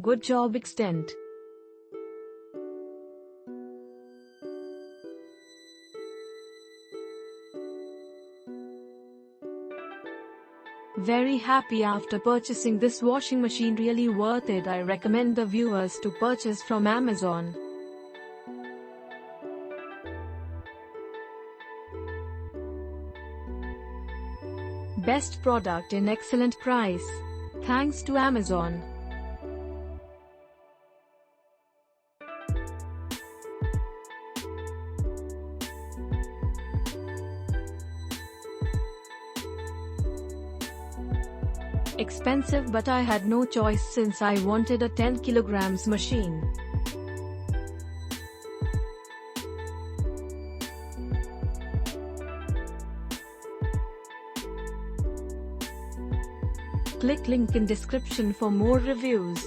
Good job extent. Very happy after purchasing this washing machine, really worth it. I recommend the viewers to purchase from Amazon. Best product in excellent price. Thanks to Amazon. Expensive, but I had no choice since I wanted a 10 kilograms machine. Click link in description for more reviews.